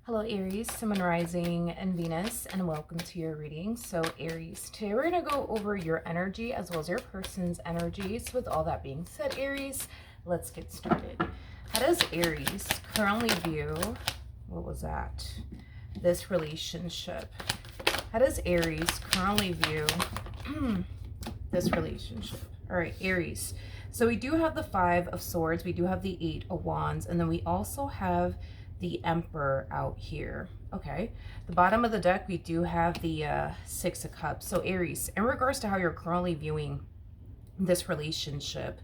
Hello Aries, Sun, Rising, and Venus, and welcome to your reading. So Aries, today we're going to go over your energy as well as your person's energy. So with all that being said, Aries, let's get started. How does Aries currently view, this relationship? How does Aries currently view this relationship? All right, Aries. So we do have the Five of Swords, we do have the Eight of Wands, and then we also have the Emperor out here. Okay, the bottom of the deck, we do have the Six of Cups. So Aries, in regards to how you're currently viewing this relationship,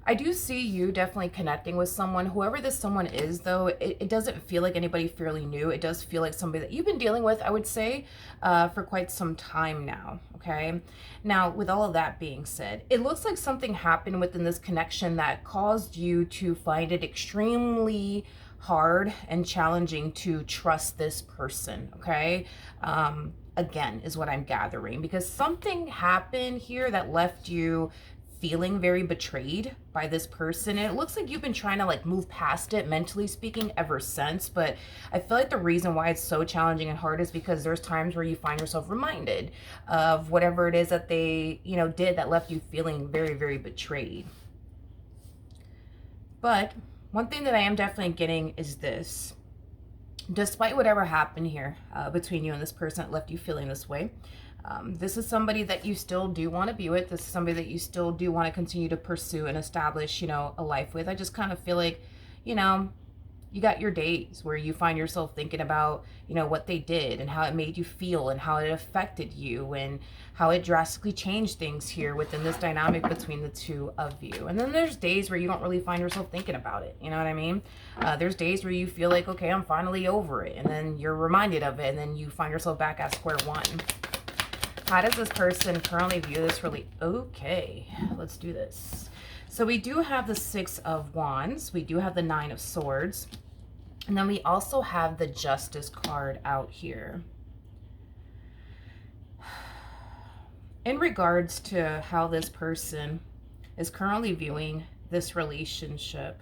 I do see you definitely connecting with someone. Whoever this someone is, though, it doesn't feel like anybody fairly new. It does feel like somebody that you've been dealing with, I would say, for quite some time now, okay? Now, with all of that being said, it looks like something happened within this connection that caused you to find it extremely hard and challenging to trust this person, okay? Again, is what I'm gathering, because something happened here that left you feeling very betrayed by this person. And it looks like you've been trying to like move past it, mentally speaking, ever since. But I feel like the reason why it's so challenging and hard is because there's times where you find yourself reminded of whatever it is that they, did that left you feeling very, very betrayed. But one thing that I am definitely getting is this. Despite whatever happened here between you and this person that left you feeling this way, this is somebody that you still do want to be with. This is somebody that you still do want to continue to pursue and establish, a life with. I just kind of feel like, you got your days where you find yourself thinking about, what they did and how it made you feel and how it affected you and how it drastically changed things here within this dynamic between the two of you. And then there's days where you don't really find yourself thinking about it. You know what I mean? There's days where you feel like, okay, I'm finally over it. And then you're reminded of it. And then you find yourself back at square one. How does this person currently view this really? Okay, let's do this. So we do have the Six of Wands. We do have the Nine of Swords. And then we also have the Justice card out here. In regards to how this person is currently viewing this relationship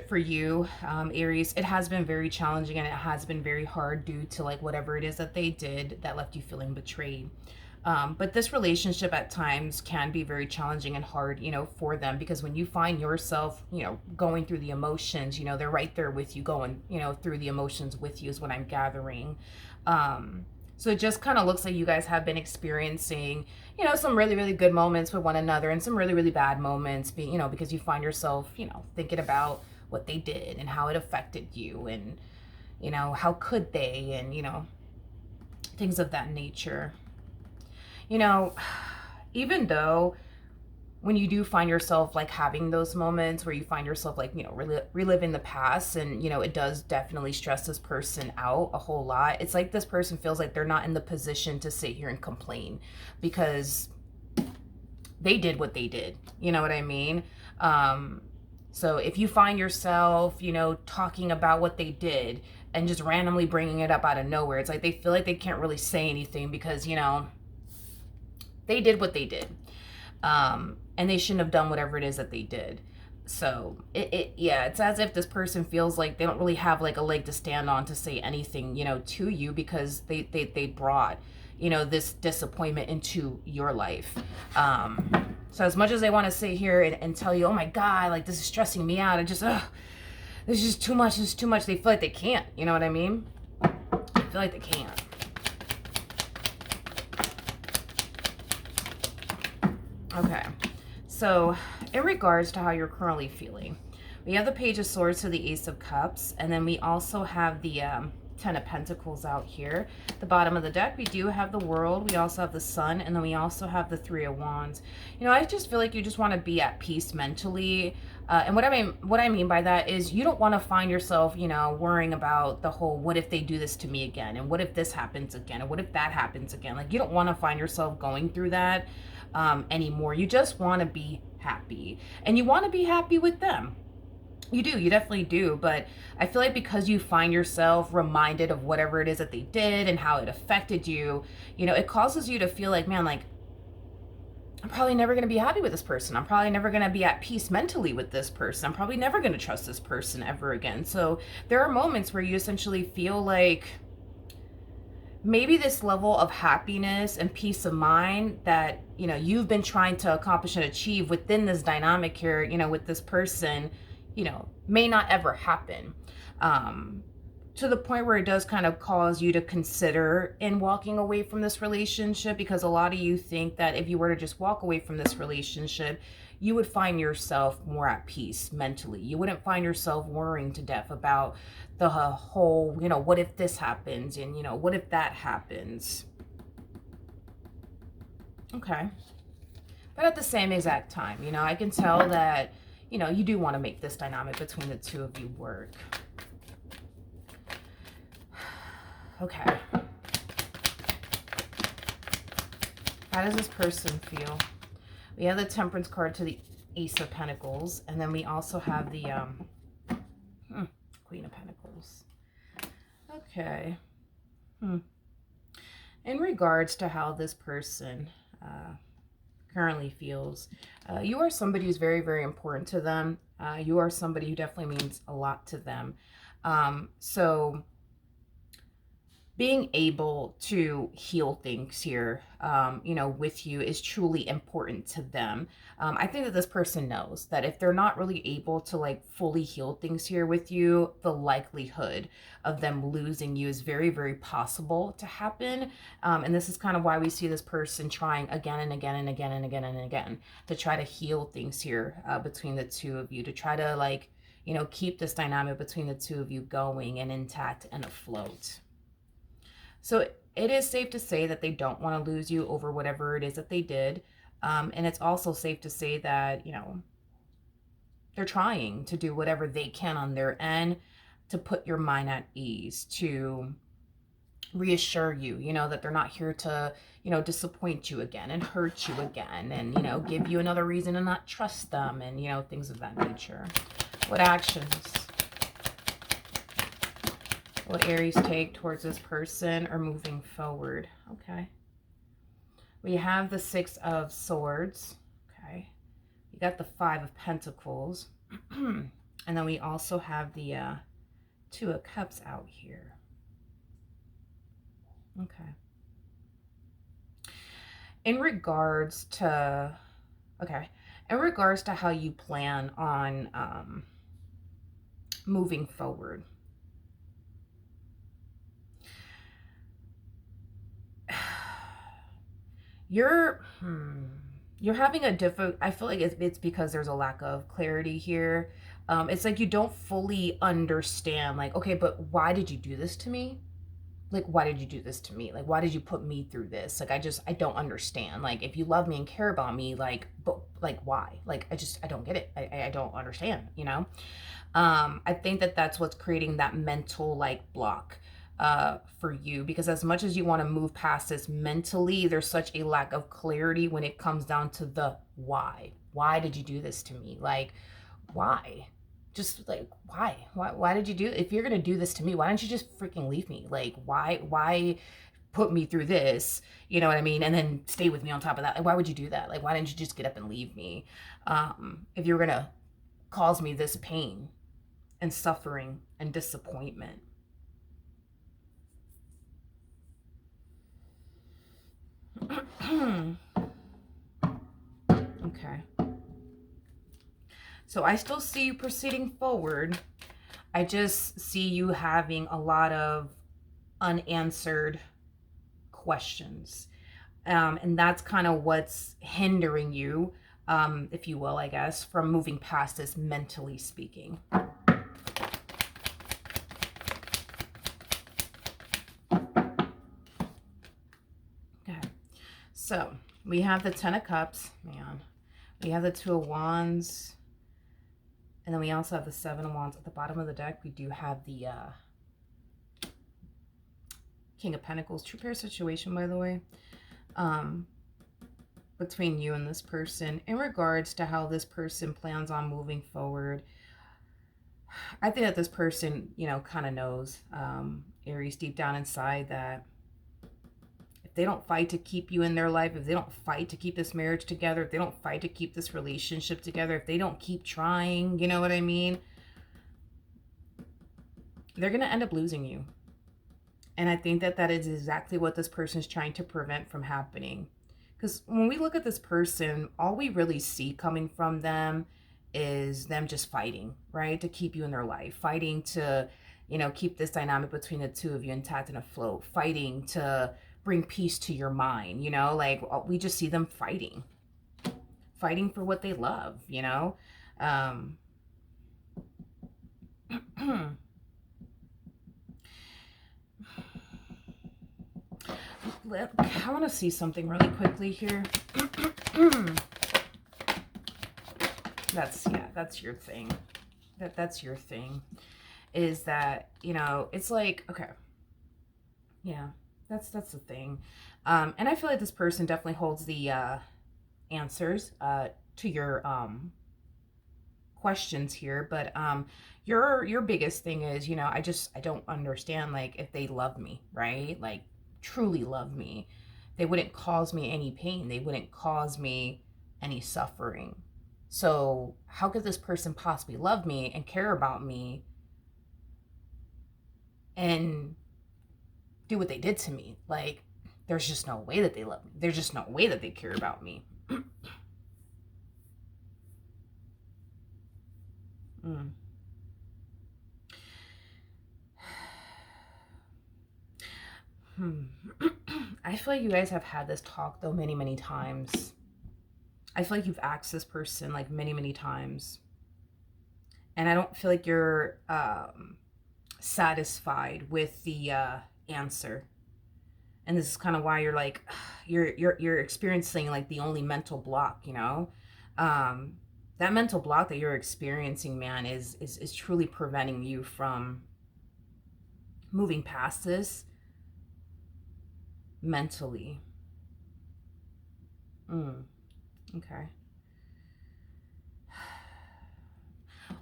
for you, Aries, it has been very challenging and it has been very hard due to like whatever it is that they did that left you feeling betrayed. But this relationship at times can be very challenging and hard, for them, because when you find yourself, going through the emotions, they're right there with you going, through the emotions with you is what I'm gathering. So it just kind of looks like you guys have been experiencing, some really, really good moments with one another and some really, really bad moments, because you find yourself, thinking about what they did and how it affected you and, how could they and, things of that nature. Even though when you do find yourself like having those moments where you find yourself like, reliving the past and, it does definitely stress this person out a whole lot. It's like this person feels like they're not in the position to sit here and complain because they did what they did. You know what I mean? So if you find yourself, talking about what they did and just randomly bringing it up out of nowhere, it's like they feel like they can't really say anything because, they did what they did. And they shouldn't have done whatever it is that they did. So it's as if this person feels like they don't really have like a leg to stand on to say anything, to you because they brought, this disappointment into your life. So as much as they want to sit here and tell you, oh my God, like this is stressing me out. This is just too much. This is too much. They feel like they can't, you know what I mean? They feel like they can't. Okay, so in regards to how you're currently feeling, we have the Page of Swords to the Ace of Cups, and then we also have the Ten of Pentacles out here. The bottom of the deck, we do have the World, we also have the Sun, and then we also have the Three of Wands. I just feel like you just want to be at peace mentally. And what I mean by that is you don't want to find yourself, worrying about the whole, what if they do this to me again? And what if this happens again? And what if that happens again? Like, you don't want to find yourself going through that anymore. You just want to be happy. And you want to be happy with them. You do, you definitely do. But I feel like because you find yourself reminded of whatever it is that they did and how it affected you, it causes you to feel like, man, like, I'm probably never going to be happy with this person. I'm probably never going to be at peace mentally with this person. I'm probably never going to trust this person ever again. So there are moments where you essentially feel like maybe this level of happiness and peace of mind that, you know, you've been trying to accomplish and achieve within this dynamic here, you know, with this person, you know, may not ever happen. To the point where it does kind of cause you to consider in walking away from this relationship, because a lot of you think that if you were to just walk away from this relationship, you would find yourself more at peace mentally. You wouldn't find yourself worrying to death about the whole, you know, what if this happens, and, you know, what if that happens. Okay. But at the same exact time, you know, I can tell that, you know, you do want to make this dynamic between the two of you work. Okay. How does this person feel? We have the Temperance card to the Ace of Pentacles, and then we also have the Queen of Pentacles. Okay. In regards to how this person currently feels, you are somebody who's very, very important to them. You are somebody who definitely means a lot to them. So being able to heal things here, you know, with you is truly important to them. I think that this person knows that if they're not really able to like fully heal things here with you, the likelihood of them losing you is very, very possible to happen. And this is kind of why we see this person trying again and again and again and again and again to try to heal things here between the two of you, to try to like, you know, keep this dynamic between the two of you going and intact and afloat. So it is safe to say that they don't want to lose you over whatever it is that they did. And it's also safe to say that, you know, they're trying to do whatever they can on their end to put your mind at ease, to reassure you, you know, that they're not here to, you know, disappoint you again and hurt you again and, you know, give you another reason to not trust them and, you know, things of that nature. What actions will Aries take towards this person or moving forward? Okay. We have the Six of Swords. Okay. We got the Five of Pentacles. And then we also have the Two of Cups out here. Okay. In regards to how you plan on moving forward, you're having a difficult, I feel like it's because there's a lack of clarity here. It's like you don't fully understand, like, okay, but why did you do this to me? Like, why did you do this to me? Like, why did you put me through this? Like, I don't understand. Like, if you love me and care about me, like, but like, why? Like, I don't get it. I don't understand, you know? I think that that's what's creating that mental like block for you, because as much as you want to move past this mentally, there's such a lack of clarity when it comes down to the why. Why did you do this to me? Like, why? Just like, why did you do, if you're gonna do this to me, why don't you just freaking leave me? Like, why put me through this, you know what I mean, and then stay with me on top of that? Like, why would you do that? Like, why didn't you just get up and leave me if you're gonna cause me this pain and suffering and disappointment? Okay. So I still see you proceeding forward. I just see you having a lot of unanswered questions. And that's kind of what's hindering you, if you will, I guess, from moving past this mentally speaking. Okay. So we have the Ten of Cups, man. We have the Two of Wands. And then we also have the Seven of Wands. At the bottom of the deck, we do have the King of Pentacles. True pair situation, by the way, between you and this person. In regards to how this person plans on moving forward, I think that this person, you know, kind of knows, Aries, deep down inside, that if they don't fight to keep you in their life, if they don't fight to keep this marriage together, if they don't fight to keep this relationship together, if they don't keep trying, you know what I mean? They're going to end up losing you. And I think that that is exactly what this person is trying to prevent from happening. Because when we look at this person, all we really see coming from them is them just fighting, right? To keep you in their life, fighting to, you know, keep this dynamic between the two of you intact and afloat, fighting to bring peace to your mind, you know, like we just see them fighting for what they love, you know? I want to see something really quickly here. That's your thing. That's your thing. Is that, you know, it's like, okay. Yeah, that's the thing. And I feel like this person definitely holds the answers to your questions here, but your biggest thing is, you know, I don't understand, like, if they love me, right? Like, truly love me, they wouldn't cause me any pain, they wouldn't cause me any suffering. So how could this person possibly love me and care about me and do what they did to me? Like, there's just no way that they love me, there's just no way that they care about me. mm. I feel like you guys have had this talk though many times. I feel like you've asked this person like many times, and I don't feel like you're satisfied with the answer. And this is kind of why you're like you're experiencing like the only mental block, you know. That mental block that you're experiencing, man, is truly preventing you from moving past this mentally. Okay.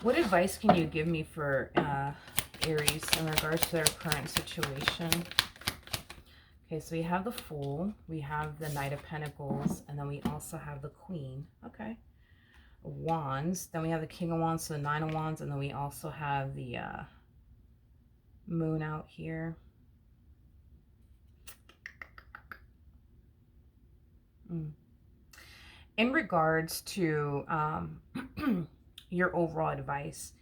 What advice can you give me for Aries in regards to their current situation? Okay, so we have the Fool, we have the Knight of Pentacles, and then we also have the Queen. Okay. Wands, then we have the King of Wands, so the Nine of Wands, and then we also have the Moon out here. In regards to your overall advice,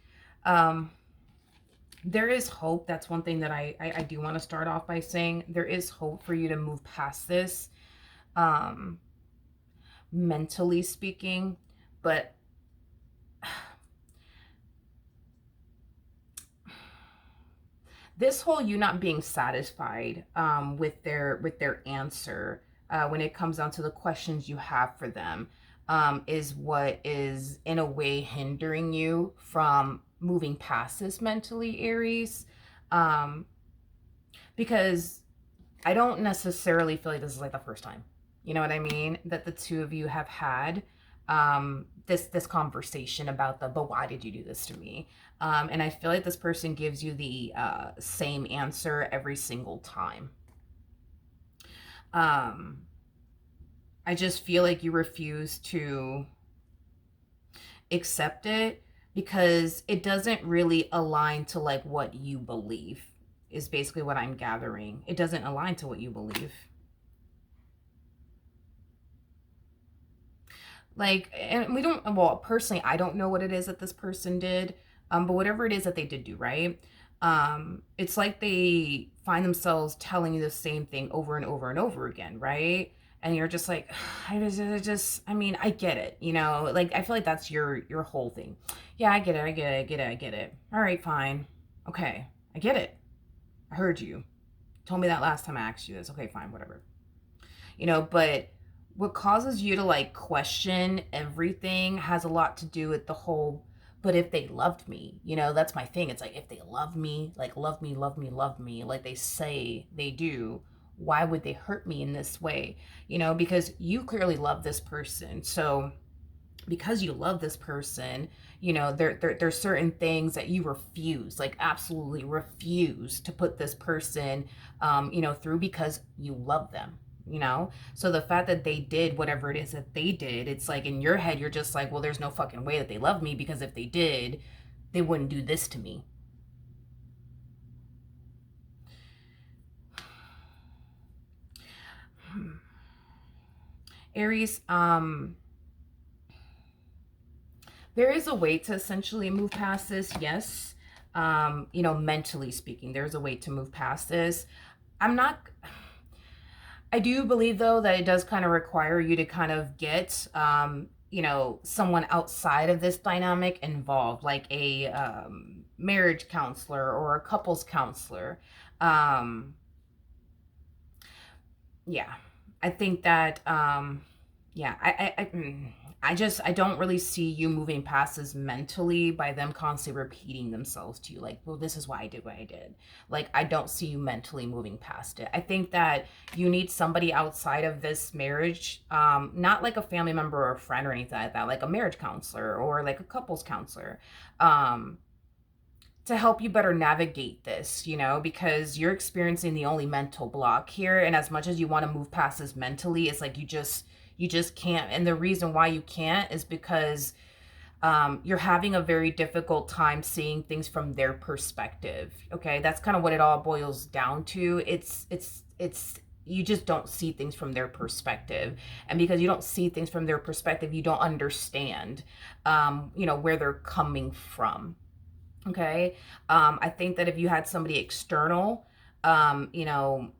there is hope. That's one thing that I do want to start off by saying. There is hope for you to move past this, mentally speaking, but this whole you not being satisfied with their answer when it comes down to the questions you have for them is what is in a way hindering you from moving past this mentally, Aries. Because I don't necessarily feel like this is like the first time, you know what I mean, that the two of you have had this conversation about but why did you do this to me? And I feel like this person gives you the same answer every single time. I just feel like you refuse to accept it because it doesn't really align to like what you believe, is basically what I'm gathering. It doesn't align to what you believe. Like, and we don't, well, personally, I don't know what it is that this person did, but whatever it is that they did do, right? It's like they find themselves telling you the same thing over and over and over again, right? And you're just like, I mean, I get it, you know, like, I feel like that's your whole thing. Yeah, I get it. All right, fine. Okay, I get it. I heard you. Told me that last time I asked you this. Okay, fine, whatever. You know, but what causes you to like question everything has a lot to do with the whole, but if they loved me, you know, that's my thing. It's like, if they love me, like love me, like they say they do, why would they hurt me in this way? You know, because you clearly love this person. So because you love this person, you know, there's certain things that you refuse, like absolutely refuse to put this person, you know, through because you love them. you know? So the fact that they did whatever it is that they did, it's like in your head, you're just like, well, there's no fucking way that they love me, because if they did, they wouldn't do this to me. Aries, there is a way to essentially move past this, yes. You know, mentally speaking, there's a way to move past this. I do believe though that it does kind of require you to kind of get, you know, someone outside of this dynamic involved, like a marriage counselor or a couples counselor. Um, yeah, I think that, yeah, I don't really see you moving past this mentally by them constantly repeating themselves to you. Like, well, this is why I did what I did. Like, I don't see you mentally moving past it. I think that you need somebody outside of this marriage, not like a family member or a friend or anything like that, like a marriage counselor or like a couples counselor. To help you better navigate this, you know, because you're experiencing the only mental block here. And as much as you want to move past this mentally, it's like you just can't. And the reason why you can't is because you're having a very difficult time seeing things from their perspective. Okay, that's kind of what it all boils down to. It's you just don't see things from their perspective, and because you don't see things from their perspective, you don't understand, you know, where they're coming from. Okay. I think that if you had somebody external, you know,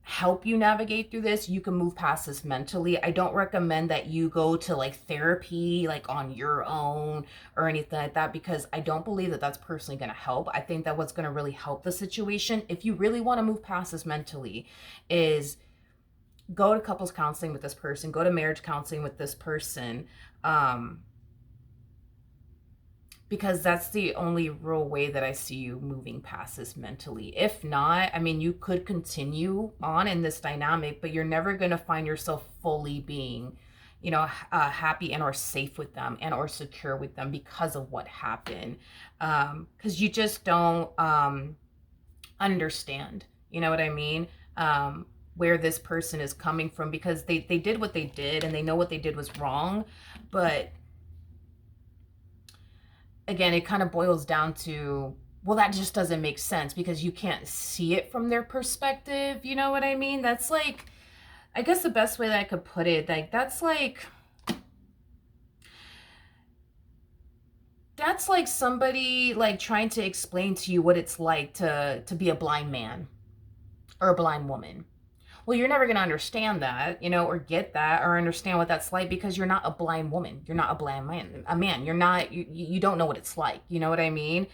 help you navigate through this, you can move past this mentally. I don't recommend that you go to like therapy, like on your own or anything like that, because I don't believe that that's personally going to help. I think that what's going to really help the situation, if you really want to move past this mentally, is go to couples counseling with this person, go to marriage counseling with this person. Because that's the only real way that I see you moving past this mentally. If not, I mean, you could continue on in this dynamic, but you're never going to find yourself fully being, you know, happy and or safe with them and or secure with them because of what happened. Because you just don't understand, you know what I mean? Where this person is coming from, because they did what they did and they know what they did was wrong, but again, it kind of boils down to, well, that just doesn't make sense because you can't see it from their perspective. You know what I mean? That's like, I guess the best way that I could put it, like, that's like somebody like trying to explain to you what it's like to be a blind man or a blind woman. Well, you're never going to understand that, you know, or get that or understand what that's like because you're not a blind woman. You're not a blind man. A man. You're not, you don't know what it's like. You know what I mean?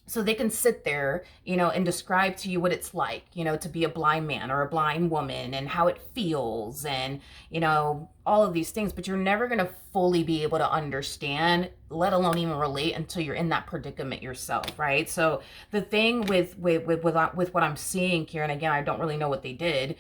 So they can sit there, you know, and describe to you what it's like, you know, to be a blind man or a blind woman and how it feels and, you know, all of these things, but you're never going to fully be able to understand, let alone even relate until you're in that predicament yourself, right? So the thing with what I'm seeing here, and again, I don't really know what they did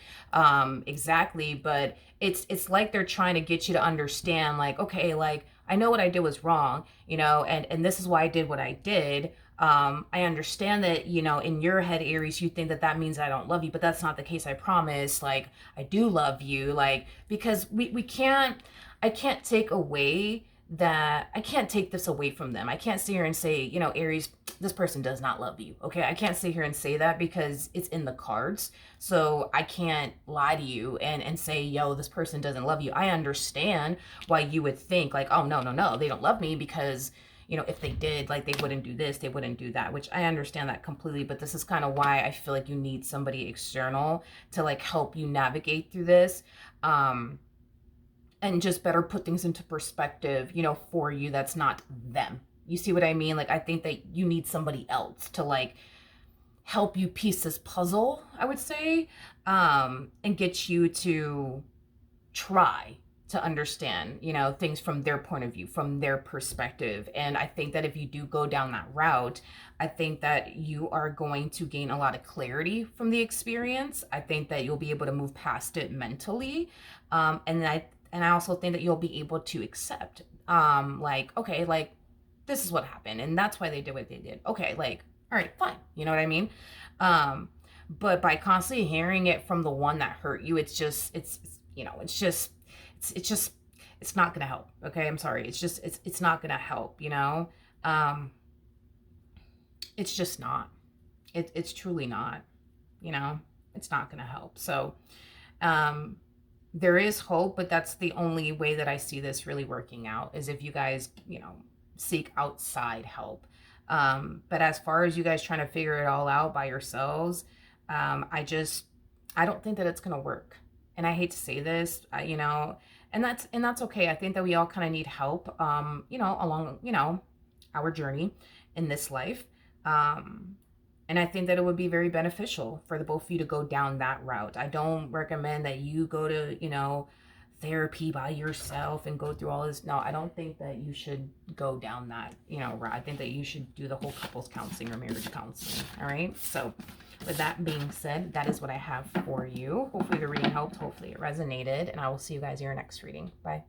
exactly, but it's like they're trying to get you to understand, like, okay, like, I know what I did was wrong, you know, and this is why I did what I did. I understand that, you know, in your head, Aries, you think that that means I don't love you, but that's not the case. I promise. Like, I do love you. Like, because we can't, I can't take away that, I can't take this away from them. I can't sit here and say, you know, Aries, this person does not love you. Okay. I can't sit here and say that because it's in the cards. So I can't lie to you and say, yo, this person doesn't love you. I understand why you would think like, oh, no, they don't love me because, you know, if they did, like, they wouldn't do this, they wouldn't do that, which I understand that completely. But this is kind of why I feel like you need somebody external to like help you navigate through this. And just better put things into perspective, you know, for you. That's not them. You see what I mean? Like, I think that you need somebody else to like help you piece this puzzle, I would say, and get you to try to understand, you know, things from their point of view, from their perspective. And I think that if you do go down that route, I think that you are going to gain a lot of clarity from the experience. I think that you'll be able to move past it mentally. And I also think that you'll be able to accept, like, okay, like, this is what happened and that's why they did what they did. Okay, like, all right, fine. You know what I mean? But by constantly hearing it from the one that hurt you, it's not gonna help. Okay, I'm sorry. It's not gonna help. Um, it's just not. It's truly not. It's not gonna help. So, um, there is hope, but that's the only way that I see this really working out is if you guys, seek outside help. But as far as you guys trying to figure it all out by yourselves, I don't think that it's gonna work. And I hate to say this, and that's okay. I think that we all kind of need help, along, our journey in this life. Um, and I think that it would be very beneficial for the both of you to go down that route. I don't recommend that you go to, therapy by yourself and go through all this. No, I don't think that you should go down that, route. I think that you should do the whole couples counseling or marriage counseling. All right. So with that being said, that is what I have for you. Hopefully the reading helped. Hopefully it resonated. And I will see you guys in your next reading. Bye.